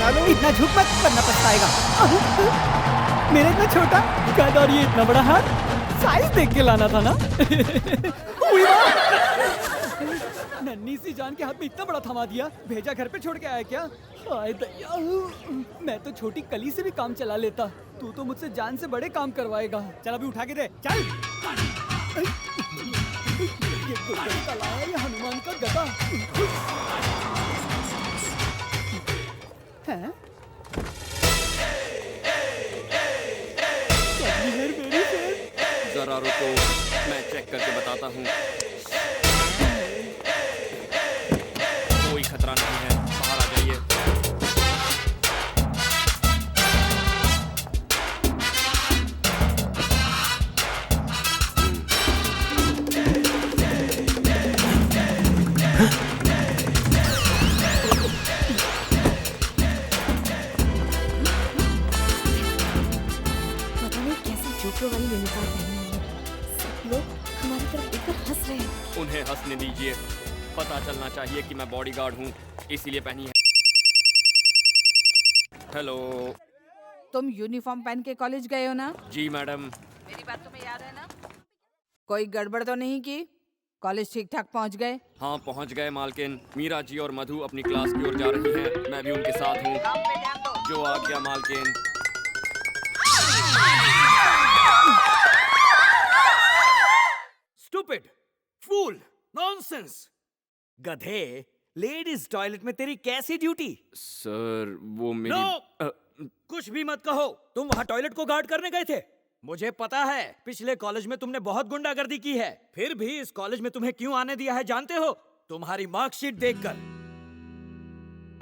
Hello इतना झुक मत वरना पछताएगा। मेरा इतना छोटा कद और ये इतना बड़ा हाथ, साइज देख के लाना था ना। हुई बात। नन्ही सी जान के हाथ में इतना बड़ा थमा दिया, भेजा घर पे छोड़ के आया क्या? हाय दैया, मैं तो छोटी कली से भी काम चला लेता, तू तो मुझसे जान से बड़े काम करवाएगा। चल अभी उठा के दे, चल। ये गुड्डे का लाया या हनुमान का गदा? हैं? जरा रुको, मैं चेक करके बताता हूँ। कोई खतरा नहीं है, बाहर आ जाइए। पता नहीं कैसी जोकर वाली यूनिफॉर्म पहनी है। सब लोग हमारी तरफ देखकर हंस रहे हैं। उन्हें हंसने दीजिए, पता चलना चाहिए कि मैं बॉडीगार्ड हूँ, इसीलिए पहनी है। हेलो। तुम यूनिफॉर्म पहन के कॉलेज गए हो ना? जी मैडम। मेरी बात तुम्हें याद है ना? कोई गड़बड़ तो नहीं की? कॉलेज ठीक ठाक पहुंच गए? हाँ पहुँच गए मालकिन। मीरा जी और मधु अपनी क्लास की ओर जा रही हैं, मैं भी उनके साथ हूँ। काम पे ध्यान दो। जो आज्ञा मालकिन। स्टूपिड, फूल, नॉनसेंस, गधे। लेडीज टॉयलेट में तेरी कैसी ड्यूटी? सर वो मेरी नो! कुछ भी मत कहो। तुम वहाँ टॉयलेट को गार्ड करने गए थे। मुझे पता है पिछले कॉलेज में तुमने बहुत गुंडागर्दी की है, फिर भी इस कॉलेज में तुम्हें क्यों आने दिया है जानते हो? तुम्हारी मार्कशीट देखकर।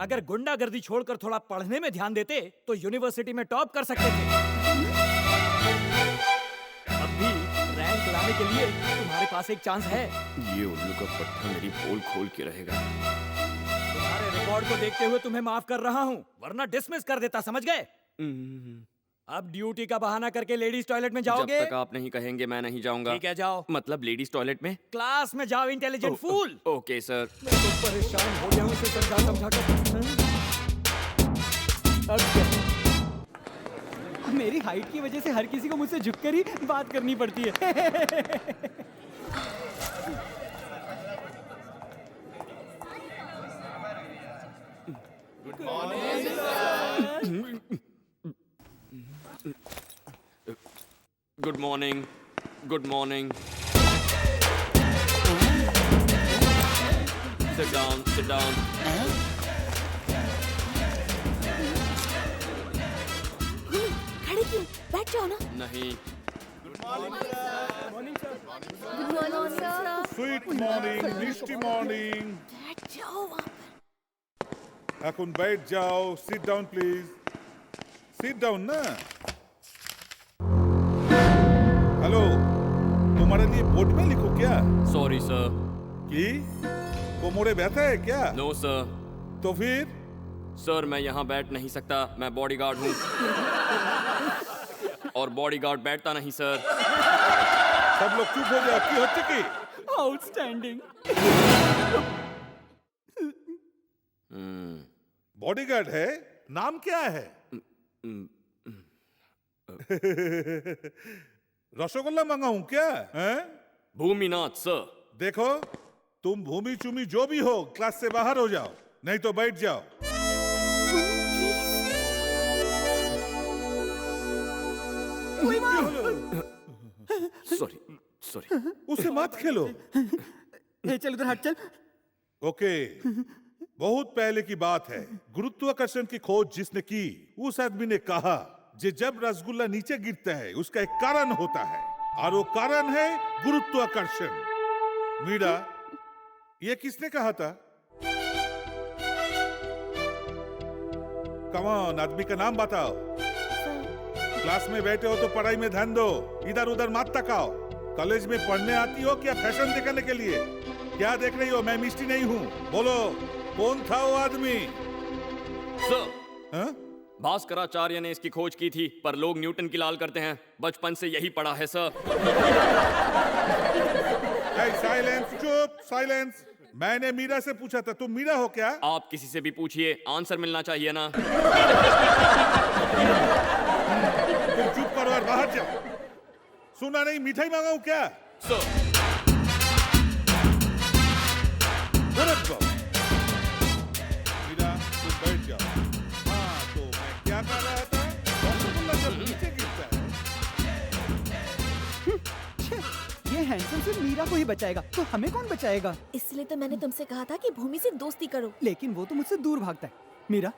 अगर गुंडागर्दी छोड़कर थोड़ा पढ़ने में ध्यान देते तो यूनिवर्सिटी में टॉप कर सकते थे। अब भी रैंक लाने के लिए तुम्हारे पास एक चांस है। ये उल्लू का पट्टा मेरी पोल खोल के रहेगा। तुम्हारे रिकॉर्ड को देखते हुए तुम्हें माफ कर रहा हूँ, वरना डिसमिस कर देता, समझ गए? अब ड्यूटी का बहाना करके लेडीज टॉयलेट में जाओगे? जब तक आप नहीं कहेंगे मैं नहीं जाऊंगा। ठीक है, जाओ। मतलब लेडीज टॉयलेट में? क्लास में जाओ, इंटेलिजेंट फूल। Okay sir. मैं तो परेशान हो गया हूँ इसे समझा कर। अब क्या? मेरी हाइट की वजह से हर किसी को मुझसे झुककर ही बात करनी पड़ती है। Good morning. Good morning. Sit down, sit down. खड़े क्यों? बैठ जाओ ना। नहीं। Good morning sir. Sweet morning, মিষ্টি মর্নিং। बैठ जाओ वहाँ पर। এখন बैठ जाओ, sit down please. Sit down ना। हेलो, तुम्हारे लिए बोर्ड में लिखो क्या? Sorry sir. कि कोमरे व्यथा है क्या? No sir. तो फिर? सर मैं यहाँ बैठ नहीं सकता, मैं बॉडीगार्ड हूँ। और बॉडीगार्ड बैठता नहीं सर। सब लोग चुप हो जाओ, की होती की? आउटस्टैंडिंग। बॉडीगार्ड है, नाम क्या है? रसगुल्ला मंगाऊं क्या? हैं? भूमिनाथ सर। देखो, तुम भूमि चूमी जो भी हो, क्लास से बाहर हो जाओ, नहीं तो बैठ जाओ। Sorry sorry. उसे मत खेलो। चल उधर हट चल। ओके, बहुत पहले की बात है। गुरुत्वाकर्षण की खोज जिसने की, उस आदमी ने कहा कि जब रसगुल्ला नीचे गिरता है उसका एक कारण होता है, और वो कारण है गुरुत्वाकर्षण। मीरा, ये किसने कहा था? कम ऑन, आदमी का नाम बताओ। क्लास में बैठे हो तो पढ़ाई में ध्यान दो, इधर उधर मत तकाओ। कॉलेज में पढ़ने आती हो क्या फैशन दिखाने के लिए? क्या देख रही हो? मैं मिस्टी नहीं हूँ। बोलो, कौन था वो आदमी? सर, हाँ? भास्कराचार्य ने इसकी खोज की थी, पर लोग न्यूटन की लाल करते हैं। बचपन से यही पढ़ा है सर। साइलेंस, चुप, साइलेंस। मैंने मीरा से पूछा था, तुम मीरा हो क्या? आप किसी से भी पूछिए, आंसर मिलना चाहिए ना। तुम चुप करो और बाहर जाओ। सुना नहीं, मिठाई मांगाऊं क्या? सर, तुरंत जाओ। मीरा, तुम बैठ जाओ। हाँ, तो मैं क्या कर रहा था? रसगुल्ला जब नीचे गिरता है, ये हैंडसम सिर्फ मीरा को ही बचाएगा, तो हमें कौन बचाएगा? इसलिए तो मैंने तुमसे कहा था कि भूमि से दोस्ती करो। लेकिन वो तो मुझसे दूर भागता है। मीरा,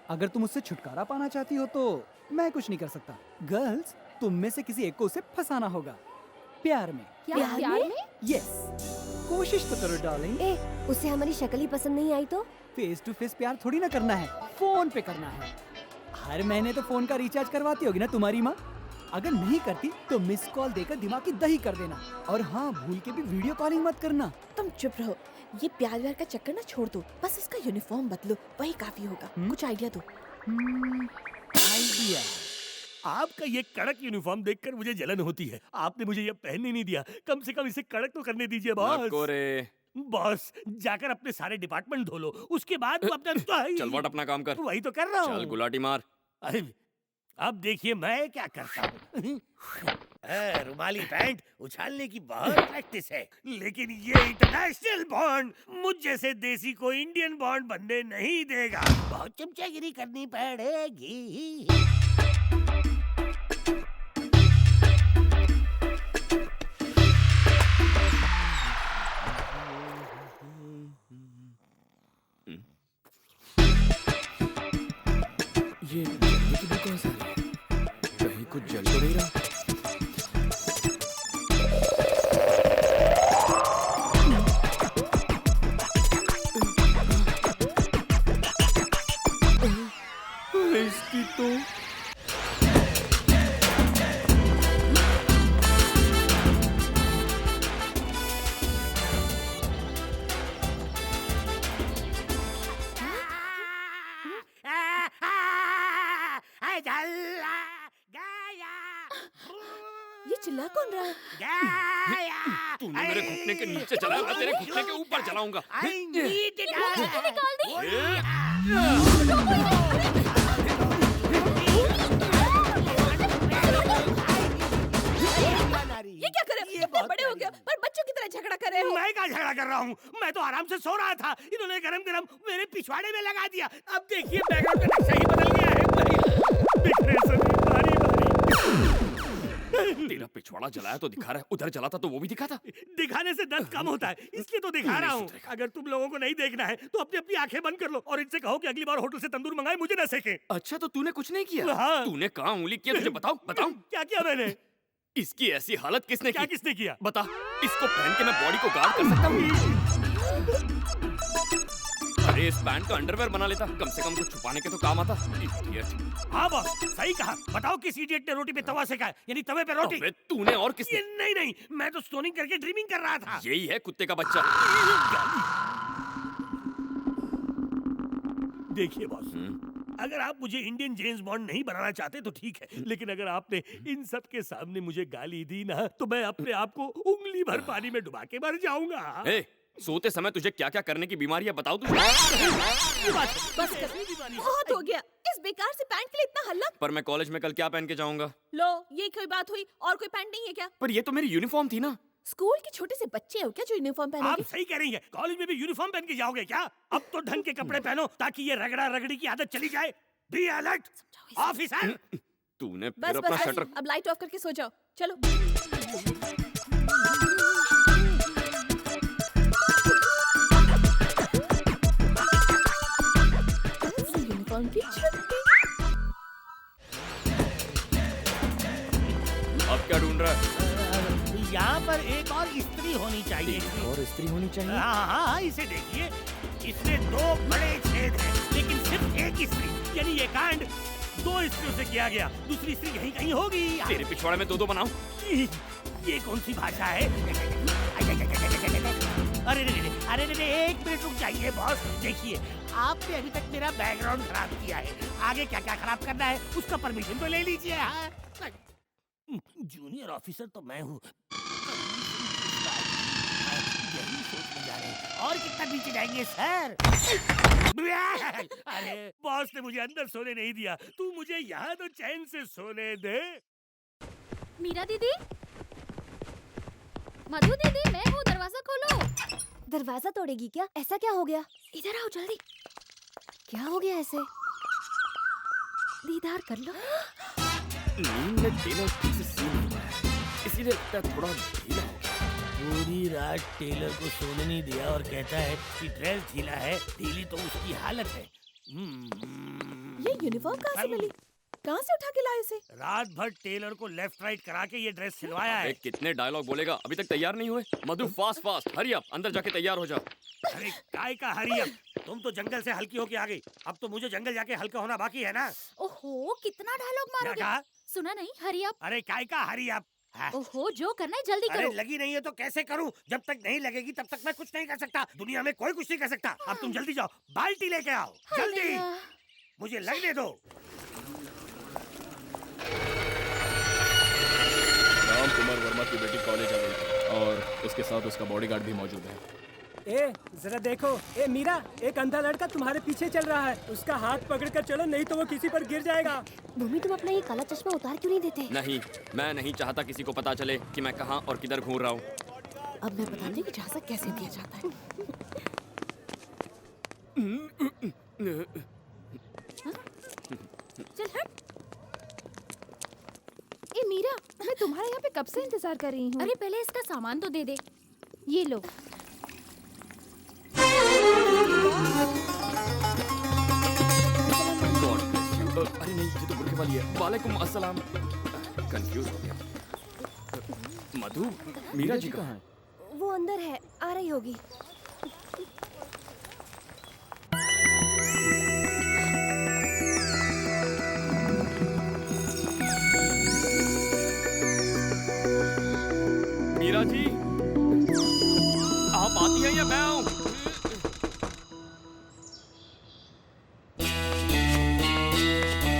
अगर तुम उससे छुटकारा पाना चाहती हो तो मैं कुछ नहीं कर सकता। गर्ल्स, तुम में से किसी एक को उसे फंसाना होगा प्यार में। प्यार में? यस, कोशिश तो करो डार्लिंग। ए, उसे हमारी शक्ल ही पसंद नहीं आई तो? फेस टू फेस प्यार थोड़ी ना करना है, फोन पे करना है। हर महीने तो फोन का रिचार्ज करवाती होगी ना तुम्हारी माँ? अगर नहीं करती तो मिस कॉल देकर दिमाग की दही कर देना। और हाँ, भूल के भी वीडियो कॉलिंग मत करना। तुम चुप रहो। ये प्यार व्यार का चक्कर ना छोड़ दो, बस उसका यूनिफॉर्म बदलो, वही काफी होगा। कुछ आइडिया दो। आइडिया? आपका ये कड़क यूनिफॉर्म देखकर मुझे जलन होती है। आपने मुझे ये पहनने नहीं दिया, कम से कम इसे कड़क तो करने दीजिए बॉस। नको रे। बॉस, जाकर अपने सारे डिपार्टमेंट धो लो, उसके बाद तू अपना चल वट अपना काम कर। वही तो कर रहा चल हूँ। गुलाटी मार। अरे, अब देखिए मैं क्या करता हूँ। रुमाली पैंट उछालने की बहुत प्रैक्टिस है, लेकिन ये इंटरनेशनल बॉन्ड मुझ जैसे देसी को इंडियन बॉन्ड बनने नहीं देगा। बहुत चमचागिरी करनी पड़ेगी। ये जलने की बुक कहाँ से आ रही है? कहीं कुछ जल तो नहीं रहा? इसकी तो ये चिल्ला कौन रहा है? तूने मेरे घुटने के नीचे चलाया, मैं तेरे घुटने के ऊपर चलाऊंगा। निकाल दी। ये क्या करे? इतने बड़े हो गए पर बच्चों की तरह झगड़ा कर रहे हो। मैं क्या झगड़ा कर रहा हूँ? मैं तो आराम से सो रहा था, इन्होंने गरम गरम मेरे पिछवाड़े में लगा दिया। अब देखिए बैकग्राउंड का नक्शा ही बदल गया है। बिखरे सभी बारी बारी। तेरा पिछवाड़ा जलाया तो दिखा रहा है, उधर जला था तो वो भी दिखा था। दिखाने से दर्द कम होता है, इसलिए तो दिखा रहा हूँ। अगर तुम लोगों को नहीं देखना है तो अपनी अपनी आंखें बंद कर लो और इनसे कहो कि अगली बार होटल से तंदूर मंगाए, मुझे न सेके। अच्छा, तो तूने कुछ नहीं किया? हाँ। तूने कहाँ उंगली किया? तुझे बताऊं? बताऊं? क्या किया मैंने? इसकी ऐसी हालत किसने क्या की? किसने किया? बता, इसको पहन के मैं बॉडी को गार्ड कर सकता हूँ? अरे इस पैंट का अंडरवेयर बना लेता, कम से कम कुछ छुपाने के तो काम आता। Idiot। हाँ बॉस, सही कहा। बताओ किस इडियट ने रोटी पे तवा सेका, यानी तवे पे रोटी? अबे तूने और किसने? ये नहीं, मैं तो स्टोनिंग करके ड्रीमिंग कर रहा था। यही है कुत्ते का बच्चा। देखिए बॉस, अगर आप मुझे इंडियन जेम्स बॉन्ड नहीं बनाना चाहते तो ठीक है, लेकिन अगर आपने इन सब के सामने मुझे गाली दी ना, तो मैं अपने आप को उंगली भर पानी में डुबा के मर जाऊंगा। ए, सोते समय तुझे क्या क्या करने की बीमारी है बताओ तुझे। बस बहुत हो गया। इस बेकार से पैंट के लिए इतना हल्ला। पर मैं कॉलेज में कल क्या पहन के जाऊंगा? लो, ये कोई बात हुई? और कोई पैंट नहीं है क्या? पर ये तो मेरी यूनिफॉर्म थी ना। स्कूल के छोटे से बच्चे हो क्या जो यूनिफॉर्म आप पहनोगे? सही कह रही हैं। कॉलेज में भी यूनिफॉर्म पहन के जाओगे क्या? अब तो ढंग के कपड़े पहनो ताकि ये रगड़ा रगड़ी की आदत चली जाए। Be alert officer. तूने बस फिर अपना बस शटर। बस, अब लाइट ऑफ करके सो जाओ। चलो। यूनिफॉर्म की छुट्टी। अब क्या ढूंढ रहा है? यहाँ पर एक और स्त्री होनी चाहिए। और स्त्री होनी चाहिए। हाँ, इसे देखिए, इसमें 2 बड़े छेद हैं, लेकिन सिर्फ एक स्त्री, यानी ये कांड 2 स्त्रियों से किया गया। दूसरी स्त्री यहीं कहीं होगी। तेरे पिछवाड़े में 2-2 बनाऊं? ये कौन सी भाषा है? अरे रे, 1 मिनट रुक जाइए बॉस। देखिए, आपने अभी तक मेरा बैकग्राउंड खराब किया है, आगे क्या क्या खराब करना है उसका परमिशन तो ले लीजिए। हाँ? जूनियर ऑफिसर तो मैं हूँ। यही सोचने जा रहे हैं। और कितना पीछे जाएंगे सर? अरे बॉस ने मुझे अंदर सोने नहीं दिया, तू मुझे यहाँ तो चैन से सोने दे। मीरा दीदी, मधु दीदी, मैं हूँ, दरवाजा खोलो। दरवाजा तोड़ेगी क्या? ऐसा क्या हो गया? इधर आओ जल्दी। क्या हो गया ऐसे? दीदार कर लो। नींद में टेलर ठीक से सो नहीं पाया, इसीलिए लगता है थोड़ा ढीला हो गया। पूरी रात टेलर को सोने नहीं दिया और कहता है कि ड्रेस ढीला है, ढीली तो उसकी हालत है। ये यूनिफॉर्म कहाँ से मिली? कहाँ से उठा के लाए इसे? रात भर टेलर को लेफ्ट राइट करा के ये ड्रेस सिलवाया है। अरे कितने डायलॉग बोलेगा, अभी तक तैयार नहीं हुए? मधु फास्ट फास्ट हरी अप, अंदर जाके तैयार हो जाओ। अरे काय का हरी अब, तुम तो जंगल से हल्की होके आ गई, अब तो मुझे जंगल जाके हल्का होना बाकी है ना। ओहो, कितना डायलॉग क्या मारोगे? कहा? सुना नहीं? Hurry up. अरे काय का हरी अब। ओहो, जो करना है जल्दी अरे करो। लगी नहीं है तो कैसे करूं? जब तक नहीं लगेगी तब तक मैं कुछ नहीं कर सकता। दुनिया में कोई कुछ नहीं कर सकता। अब तुम जल्दी जाओ, बाल्टी लेके आओ जल्दी, अरे, मुझे लगने दो। राम कुमार वर्मा की बेटी कॉलेज आ गई है और उसके साथ उसका बॉडीगार्ड भी मौजूद है। ए जरा देखो, ए मीरा, एक अंधा लड़का तुम्हारे पीछे चल रहा है, उसका हाथ पकड़ कर चलो, नहीं तो वो किसी पर गिर जाएगा। भूमि, तुम अपना ये काला चश्मा उतार क्यों नहीं देते? नहीं, मैं नहीं चाहता किसी को पता चले कि मैं कहाँ और किधर घूम रहा हूँ। अब मैं बताती हूँ कि इजाजत कैसे दिया जाता है। चल हट। ए मीरा, मैं तुम्हारे यहाँ पे कब से इंतजार कर रही हूँ। अरे पहले इसका सामान तो दे दे। ये लो। God bless you. अरे नहीं, ये तो बुरखे वाली है। वालेकुम अस्सलाम। कंफ्यूज हो गया। मधु, मीरा जी कहाँ है? वो अंदर है, आ रही होगी।